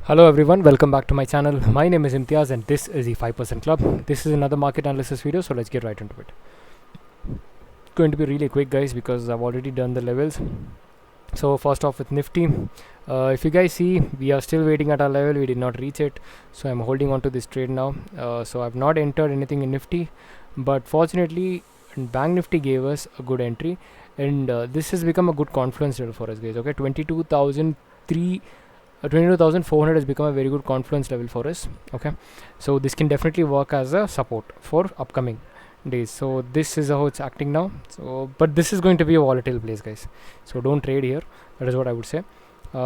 Hello everyone, welcome back to my channel. My name is Imtiaz and this is the 5% Club. This is another market analysis video, so let's get right into it. Going to be really quick guys because I've already done the levels. So first off with Nifty, if you guys see, we are still waiting at our level, we did not reach it. So I'm holding on to this trade now. So I've not entered anything in Nifty, but fortunately Bank Nifty gave us a good entry, and this has become a good confluence level for us guys. Okay, 22,400 has become a very good confluence level for us. Okay, so this can definitely work as a support for upcoming days. So this is how it's acting now. So but this is going to be a volatile place guys, so don't trade here. That is what I would say.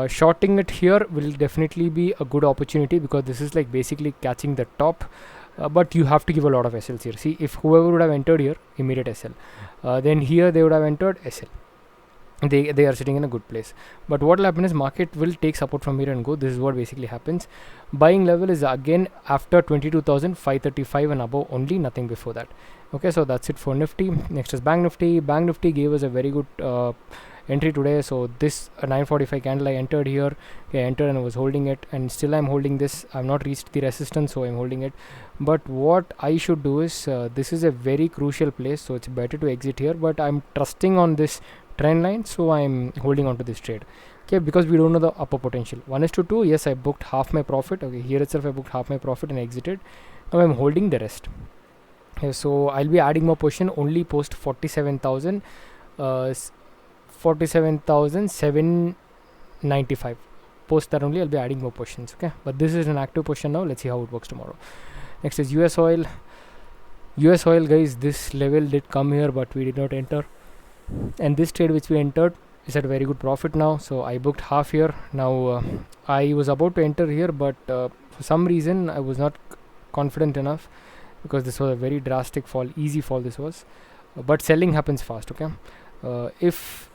Shorting it here will definitely be a good opportunity because this is like basically catching the top, but you have to give a lot of SLs here. See, if whoever would have entered here, immediate SL, then here they would have entered SL. They are sitting in a good place, but what will happen is market will take support from here and go. This is what basically happens. Buying level is again after 22,535 and above only, nothing before that. Okay, so that's it for Nifty. Next is Bank Nifty. Bank Nifty gave us a very good entry today. So this 945 candle I entered here. Okay, I entered and I was holding it, and still I'm holding this. I've not reached the resistance, so I'm holding it. But what I should do is this is a very crucial place, so it's better to exit here, but I'm trusting on this trend line, so I'm holding on to this trade. Okay, because we don't know the upper potential. 1:2, yes, I booked half my profit. Okay, here itself I booked half my profit and exited. Now I'm holding the rest. Okay, so I'll be adding more position only post 47,795. Post that only I'll be adding more positions. Okay, but this is an active position now. Let's see how it works tomorrow. Next is US oil. US oil guys, this level did come here, but we did not enter, and this trade which we entered is at a very good profit now. So I booked half here. Now I was about to enter here, but for some reason I was not confident enough because this was a very drastic fall, easy fall this was, but selling happens fast. Okay, if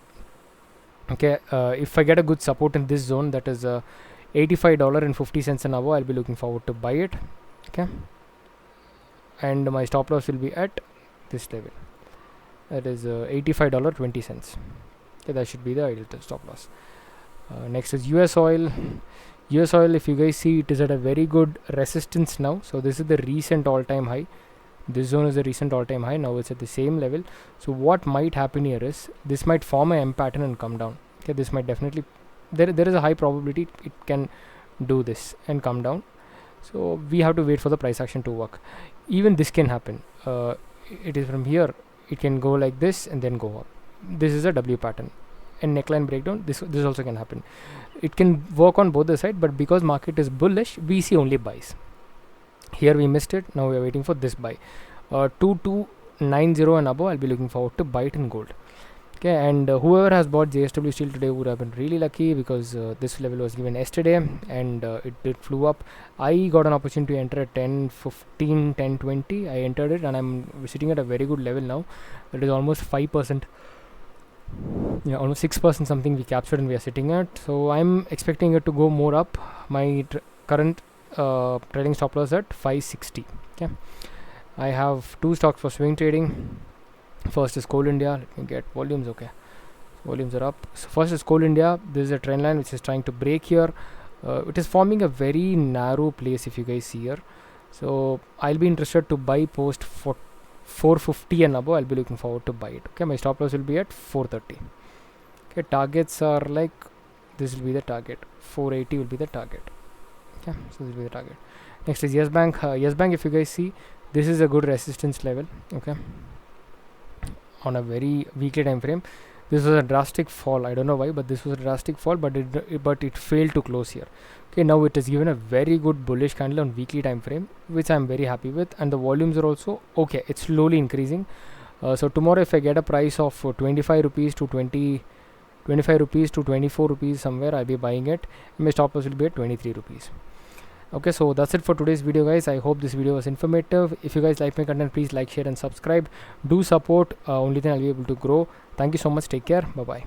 I get a good support in this zone, that is $85.50 and above, I'll be looking forward to buy it. Okay, and my stop loss will be at this level, that is $85.20. Okay, that should be the ideal stop loss. Next is US oil. US oil, if you guys see, it is at a very good resistance now. So this is the recent all-time high. This zone is the recent all-time high. Now it's at the same level. So what might happen here is this might form a M pattern and come down. Okay, this might definitely, there is a high probability it can do this and come down. So we have to wait for the price action to work. Even this can happen. It is from here, it can go like this and then go up. This is a W pattern and neckline breakdown. This also can happen. It can work on both the side, but because market is bullish, we see only buys. Here we missed it. Now we are waiting for this buy. 2290 and above, I'll be looking forward to buy it in gold. Okay, and whoever has bought JSW Steel today would have been really lucky because this level was given yesterday and it flew up. I got an opportunity to enter at 10:15, 10:20. I entered it and I'm sitting at a very good level now. It is almost 5%. Yeah, almost 6% something we captured and we are sitting at. So I'm expecting it to go more up. My current trading stop loss at 560. Okay, I have two stocks for swing trading. First is Coal India. Let me get volumes. Okay, volumes are up. So first is Coal India. This is a trend line which is trying to break here. It is forming a very narrow place if you guys see here. So I'll be interested to buy post for 450 and above. I'll be looking forward to buy it. Okay, my stop loss will be at 430. Okay, targets are like this will be the target. 480 will be the target. Okay, so this will be the target. Next is Yes Bank. Yes Bank, if you guys see, this is a good resistance level. Okay, on a very weekly time frame. This was a drastic fall. I don't know why, but this was a drastic fall, but it failed to close here. Okay, now it has given a very good bullish candle on weekly time frame, which I'm very happy with, and the volumes are also okay. It's slowly increasing. So tomorrow if I get a price of 25 rupees to 25 rupees to 24 rupees somewhere, I'll be buying it, and my stop loss will be at 23 rupees. Okay, so that's it for today's video guys. I hope this video was informative. If you guys like my content, please like, share and subscribe. Do support, only then I'll be able to grow. Thank you so much. Take care. Bye bye.